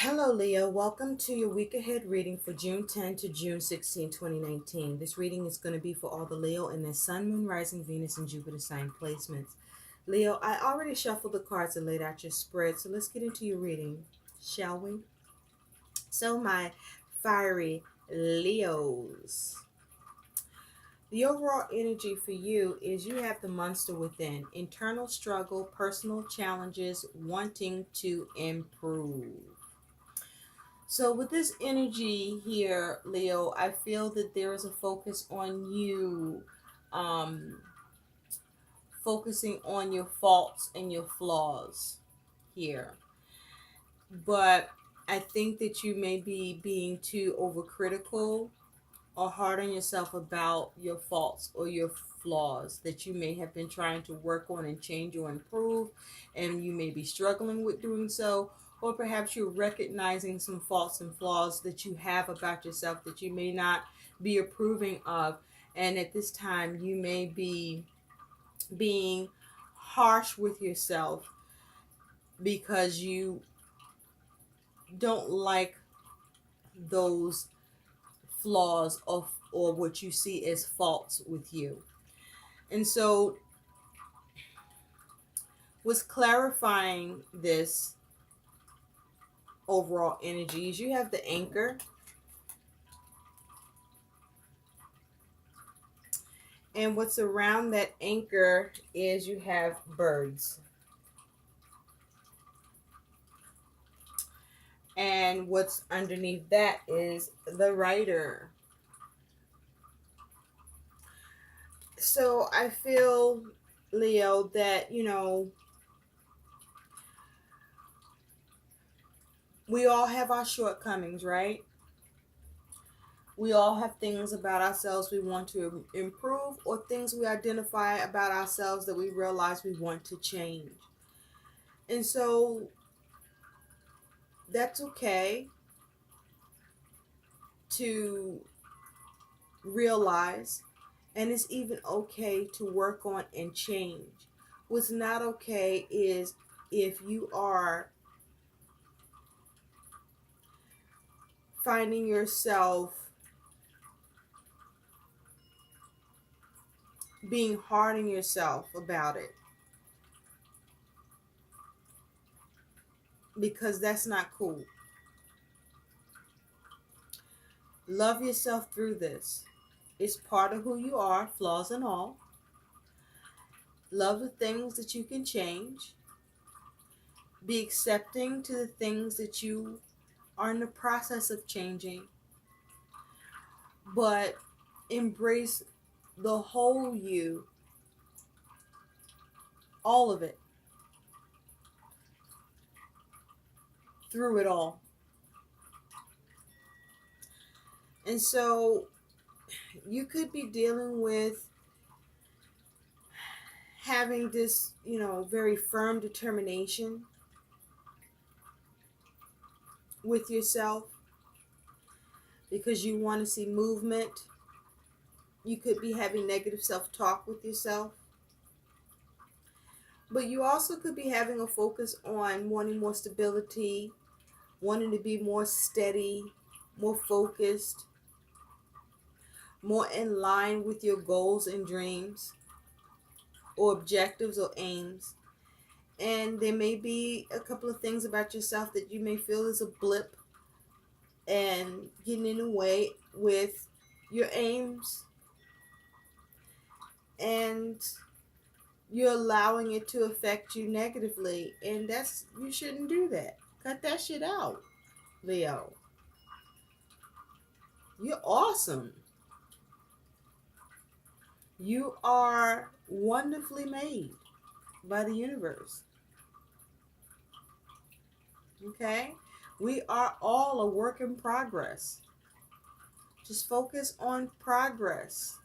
Hello, Leo. Welcome to your week ahead reading for June 10 to June 16, 2019. This reading is going to be for all the Leo and their Sun, Moon, Rising, Venus, and Jupiter sign placements. Leo, I already shuffled the cards and laid out your spread, so let's get into your reading, shall we? So, my fiery Leos. The overall energy for you is you have the monster within, internal struggle, personal challenges, wanting to improve. So with this energy here, Leo, I feel that there is a focus on you, um, focusing on your faults and your flaws here. But I think that you may be being too overcritical or hard on yourself about your faults or your flaws that you may have been trying to work on and change or improve, and you may be struggling with doing so. Or perhaps you're recognizing some faults and flaws that you have about yourself that you may not be approving of. And at this time, you may be being harsh with yourself because you don't like those flaws or what you see as faults with you. And so, what's clarifying this overall energy is you have the anchor, and what's around that anchor is you have birds. And what's underneath that is the writer. So I feel, Leo, that, we all have our shortcomings, right? We all have things about ourselves we want to improve, or things we identify about ourselves that we realize we want to change. And so that's okay to realize, and it's even okay to work on and change. What's not okay is if you are finding yourself being hard on yourself about it, because that's not cool. Love yourself through this. It's part of who you are, flaws and all. Love the things that you can change. Be accepting to the things that you are in the process of changing. But embrace the whole you, all of it, through it all. And so you could be dealing with having this, very firm determination with yourself because you want to see movement. You could be having negative self-talk with yourself. But you also could be having a focus on wanting more stability, wanting to be more steady, more focused, more in line with your goals and dreams or objectives or aims. And there may be a couple of things about yourself that you may feel is a blip and getting in the way with your aims, and you're allowing it to affect you negatively, and that's, you shouldn't do that. Cut that shit out, Leo. You're awesome. You are wonderfully made by the universe. Okay? We are all a work in progress. Just focus on progress.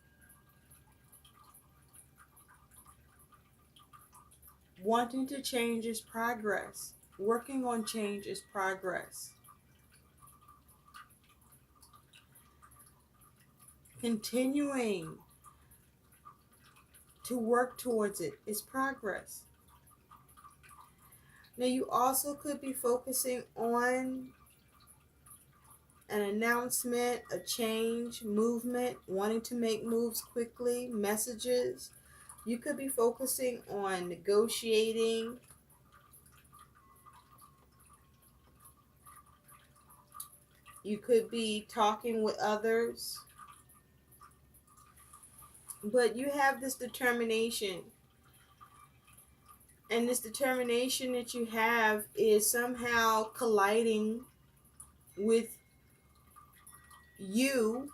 Wanting to change is progress. Working on change is progress. Continuing to work towards it is progress. Now, you also could be focusing on an announcement, a change, movement, wanting to make moves quickly, messages. You could be focusing on negotiating. You could be talking with others. But you have this determination. And this determination that you have is somehow colliding with you,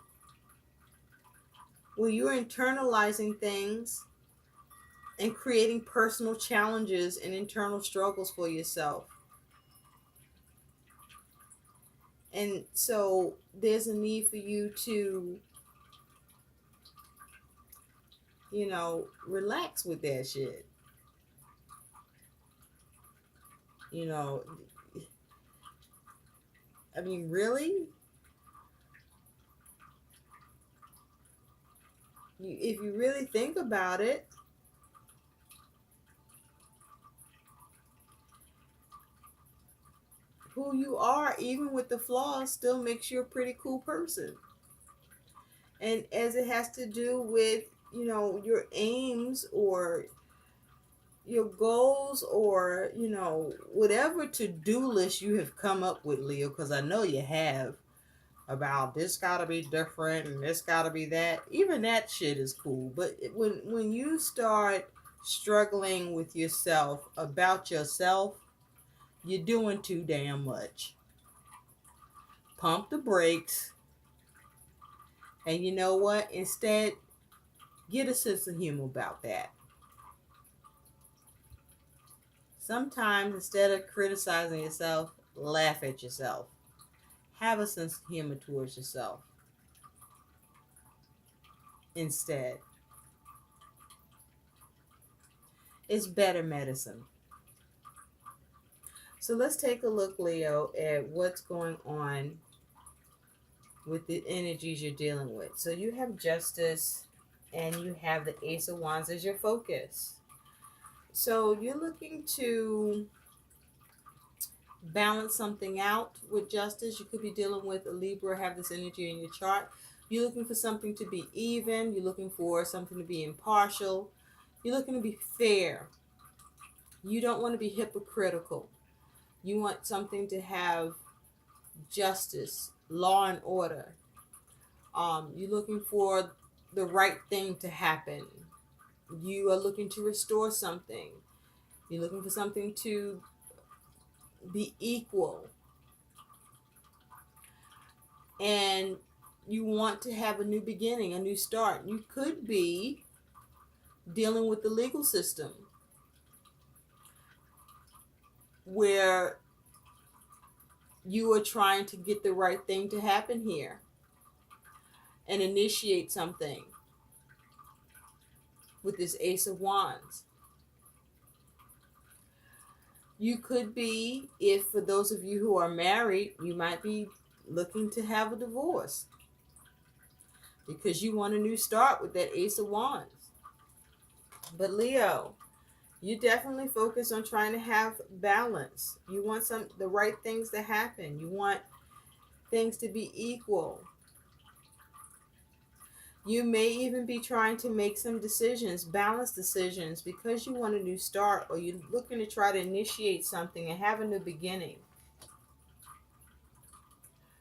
where you're internalizing things and creating personal challenges and internal struggles for yourself. And so there's a need for you to, relax with that shit. You know, I mean, really? If you really think about it, who you are, even with the flaws, still makes you a pretty cool person. And as it has to do with, your aims or your goals or, whatever to-do list you have come up with, Leo, because I know you have, about this gotta be different and this gotta be that. Even that shit is cool. But when you start struggling with yourself, about yourself, you're doing too damn much. Pump the brakes. And you know what? Instead, get a sense of humor about that. Sometimes, instead of criticizing yourself, laugh at yourself. Have a sense of humor towards yourself instead. It's better medicine. So let's take a look, Leo, at what's going on with the energies you're dealing with. So you have Justice and you have the Ace of Wands as your focus. So you're looking to balance something out with Justice. You could be dealing with a Libra, have this energy in your chart. You're looking for something to be even. You're looking for something to be impartial. You're looking to be fair. You don't want to be hypocritical. You want something to have justice, law and order. You're looking for the right thing to happen. You are looking to restore something. You're looking for something to be equal. And you want to have a new beginning, a new start. You could be dealing with the legal system, where you are trying to get the right thing to happen here and initiate something with this Ace of Wands. You could be, if for those of you who are married, you might be looking to have a divorce because you want a new start with that Ace of Wands. But Leo, you definitely focus on trying to have balance. You want the right things to happen. You want things to be equal. You may even be trying to make some decisions, balance decisions, because you want a new start, or you're looking to try to initiate something and have a new beginning.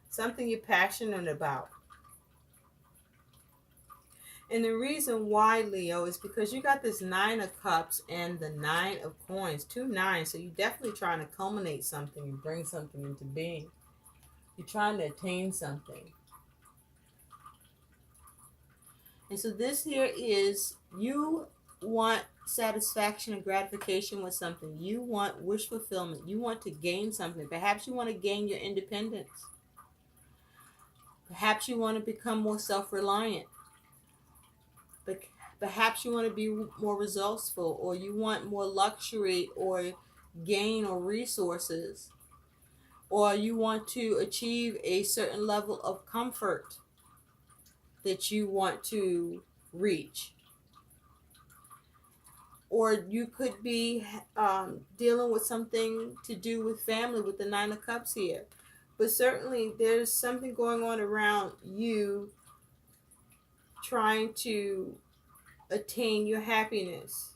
Something you're passionate about. And the reason why, Leo, is because you got this 9 of Cups and the 9 of Coins. 2 9s. So you're definitely trying to culminate something and bring something into being. You're trying to attain something. And so this here is, you want satisfaction and gratification with something. You want wish fulfillment. You want to gain something. Perhaps you want to gain your independence. Perhaps you want to become more self-reliant. But perhaps you want to be more resourceful, or you want more luxury or gain or resources, or you want to achieve a certain level of comfort that you want to reach. Or you could be dealing with something to do with family with the 9 of Cups here. But certainly there's something going on around you trying to attain your happiness.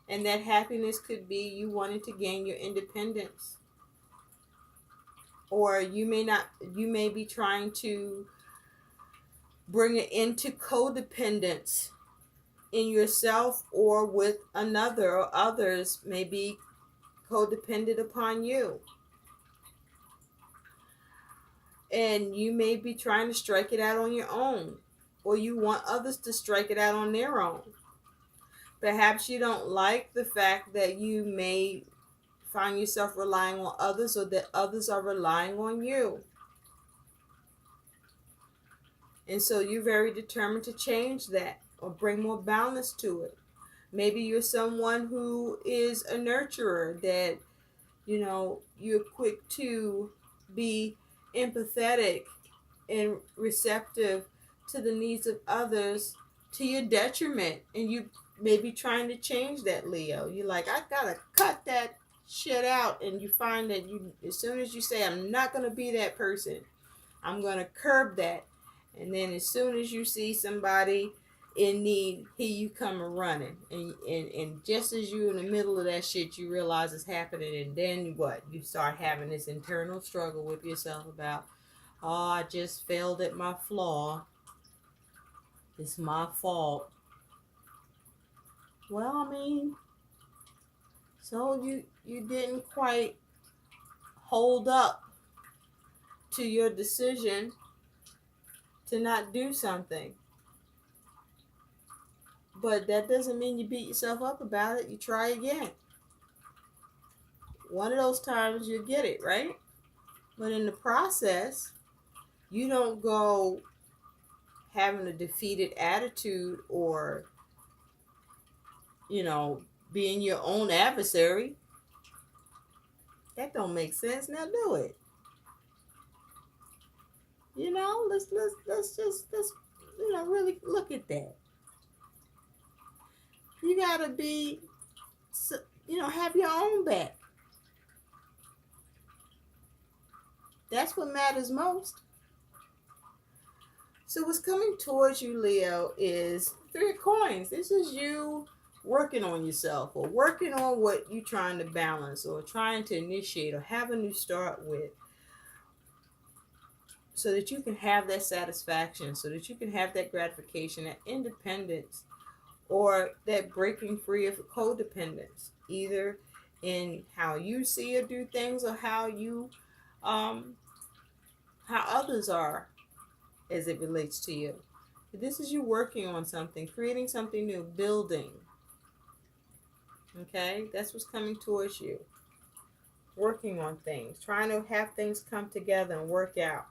And that happiness could be you wanting to gain your independence. Or you may be trying to bring it into codependence in yourself or with another, or others may be codependent upon you. And you may be trying to strike it out on your own, or you want others to strike it out on their own. Perhaps you don't like the fact that you may find yourself relying on others, or that others are relying on you. And so you're very determined to change that or bring more balance to it. Maybe you're someone who is a nurturer, that you're quick to be empathetic and receptive to the needs of others to your detriment, and you may be trying to change that, Leo. You're like, I gotta cut that shit out, and you find that as soon as you say, I'm not gonna be that person, I'm gonna curb that, and then as soon as you see somebody in need, here you come running, and just as you're in the middle of that shit, you realize it's happening, and then what? You start having this internal struggle with yourself about, oh, I just failed at my flaw. It's my fault. Well, I mean, so you didn't quite hold up to your decision to not do something. But that doesn't mean you beat yourself up about it. You try again. One of those times you get it, right? But in the process, you don't go having a defeated attitude or, being your own adversary. That don't make sense. Now do it. Let's just really look at that. You gotta be, have your own back. That's what matters most. So what's coming towards you, Leo, is Three of Coins. This is you working on yourself, or working on what you're trying to balance, or trying to initiate, or have a new start with, so that you can have that satisfaction, so that you can have that gratification, that independence, or that breaking free of codependence, either in how you see or do things, or how others are as it relates to you. This is you working on something, creating something new, building. Okay, that's what's coming towards you. Working on things, trying to have things come together and work out.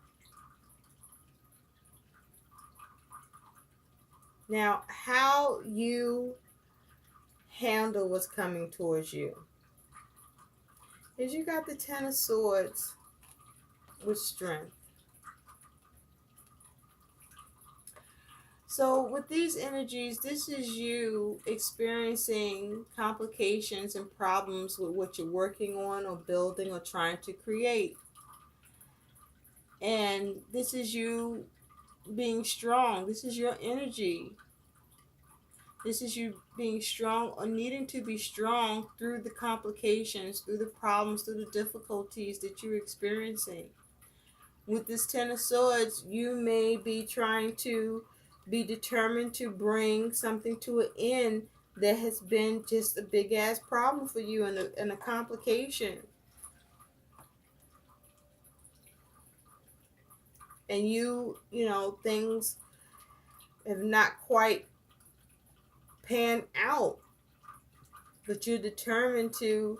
Now, how you handle what's coming towards you is you got the Ten of Swords with strength. So with these energies, this is you experiencing complications and problems with what you're working on, or building, or trying to create. And this is you being strong. This is your energy. This is you being strong, or needing to be strong through the complications, through the problems, through the difficulties that you're experiencing. With this Ten of Swords, you may be trying to be determined to bring something to an end that has been just a big ass problem for you, and a complication. And things have not quite panned out, but you're determined to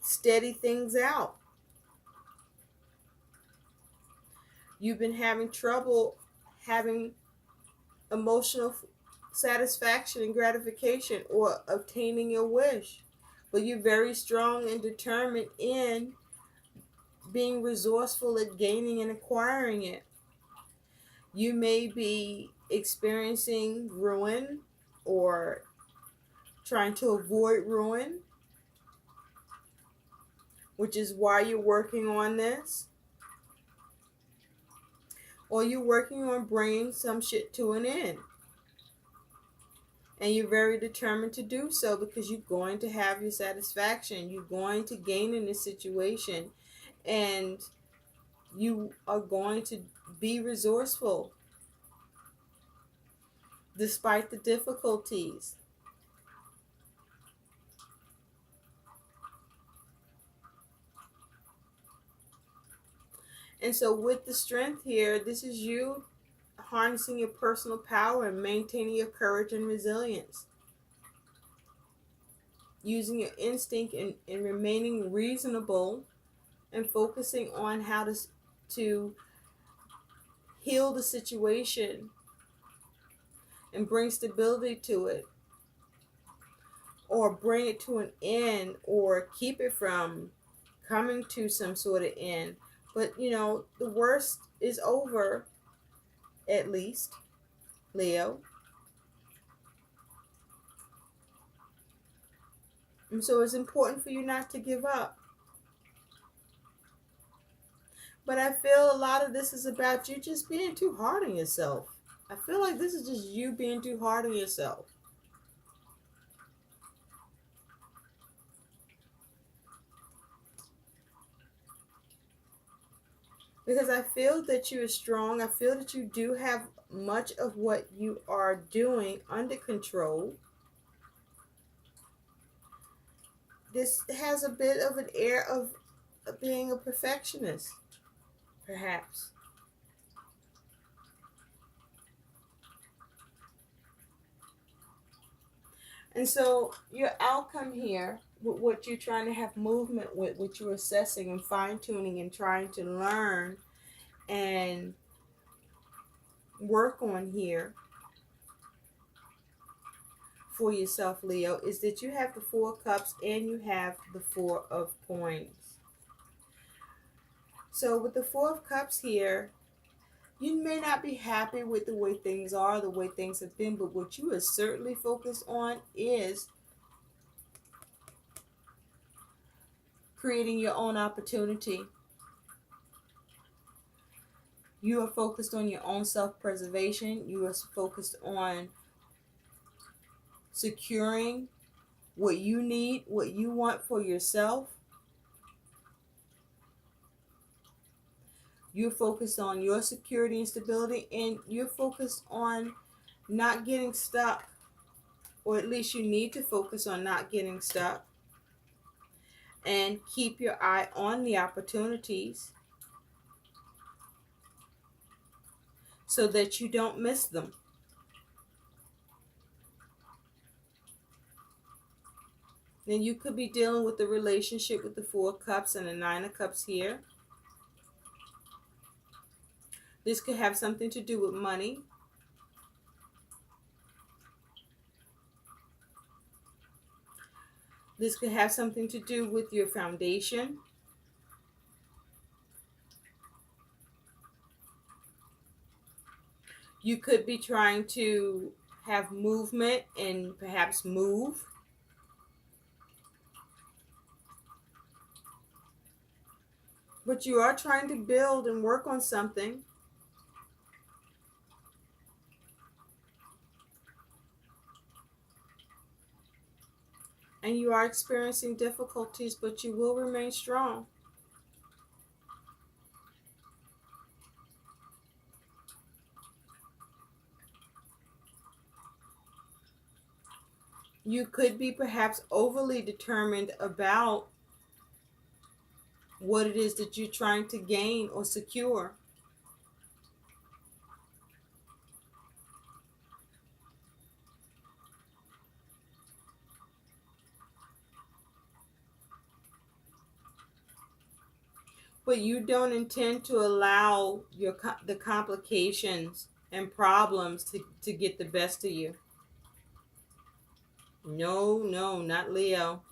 steady things out. You've been having trouble having emotional satisfaction and gratification, or obtaining your wish, but you're very strong and determined in being resourceful at gaining and acquiring it. You may be experiencing ruin, or trying to avoid ruin, which is why you're working on this, or you're working on bringing some shit to an end. And you're very determined to do so because you're going to have your satisfaction. You're going to gain in this situation. And you are going to be resourceful despite the difficulties. And so with the strength here, this is you harnessing your personal power and maintaining your courage and resilience. Using your instinct and remaining reasonable and focusing on how to heal the situation and bring stability to it, or bring it to an end, or keep it from coming to some sort of end. But the worst is over, at least, Leo. And so it's important for you not to give up. But I feel a lot of this is about you just being too hard on yourself. I feel like this is just you being too hard on yourself. Because I feel that you are strong. I feel that you do have much of what you are doing under control. This has a bit of an air of being a perfectionist, perhaps. And so your outcome here, with what you're trying to have movement with, what you're assessing and fine-tuning and trying to learn and work on here for yourself, Leo, is that you have the Four of Cups and you have the Four of Coins. So with the Four of Cups here, you may not be happy with the way things are, the way things have been, but what you are certainly focused on is creating your own opportunity. You are focused on your own self-preservation. You are focused on securing what you need, what you want for yourself. You're focused on your security and stability, and you're focused on not getting stuck, or at least you need to focus on not getting stuck, and keep your eye on the opportunities so that you don't miss them. Then you could be dealing with the relationship with the Four of Cups and the Nine of Cups here. This could have something to do with money. This could have something to do with your foundation. You could be trying to have movement and perhaps move. But you are trying to build and work on something. And you are experiencing difficulties, but you will remain strong. You could be perhaps overly determined about what it is that you're trying to gain or secure. But you don't intend to allow the complications and problems to get the best of you. No, not Leo.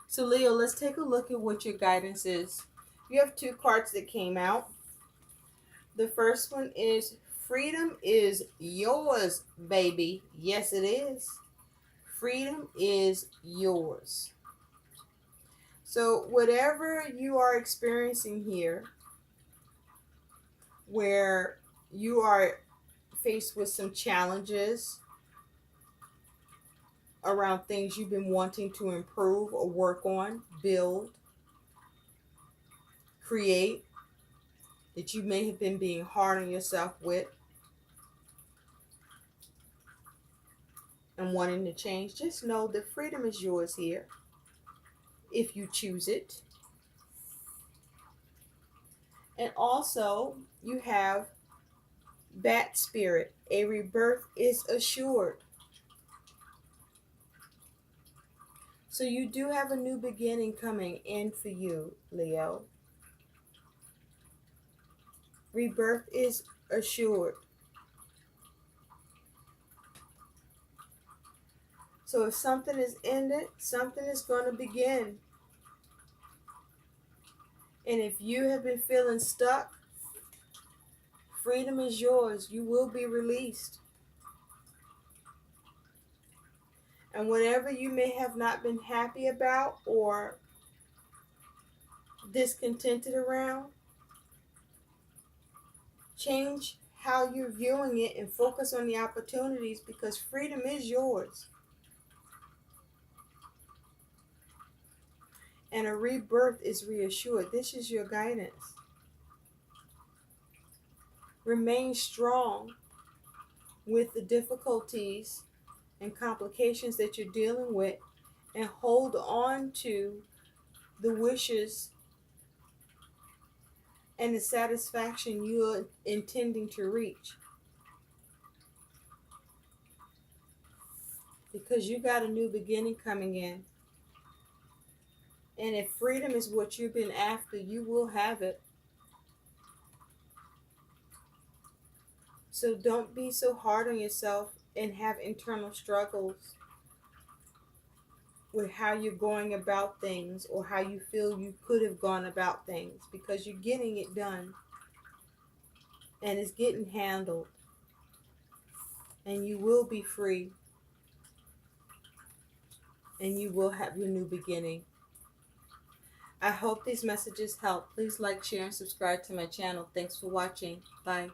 So Leo, let's take a look at what your guidance is. You have two cards that came out. The first one is freedom is yours, baby. Yes, it is. freedom is yours. So whatever you are experiencing here, where you are faced with some challenges around things you've been wanting to improve or work on, build, create, that you may have been being hard on yourself with and wanting to change, just know that freedom is yours here if you choose it. And also, you have Bat Spirit. A rebirth is assured. So you do have a new beginning coming in for you, Leo. Rebirth is assured. So if something is ended, something is going to begin. And if you have been feeling stuck, freedom is yours. You will be released. And whatever you may have not been happy about or discontented around, change how you're viewing it and focus on the opportunities, because freedom is yours. And a rebirth is reassured. This is your guidance. Remain strong with the difficulties and complications that you're dealing with, and hold on to the wishes and the satisfaction you're intending to reach. Because you got a new beginning coming in. And if freedom is what you've been after, you will have it. So don't be so hard on yourself and have internal struggles with how you're going about things or how you feel you could have gone about things, because you're getting it done and it's getting handled, and you will be free and you will have your new beginning. I hope these messages help. Please like, share, and subscribe to my channel. Thanks for watching. Bye.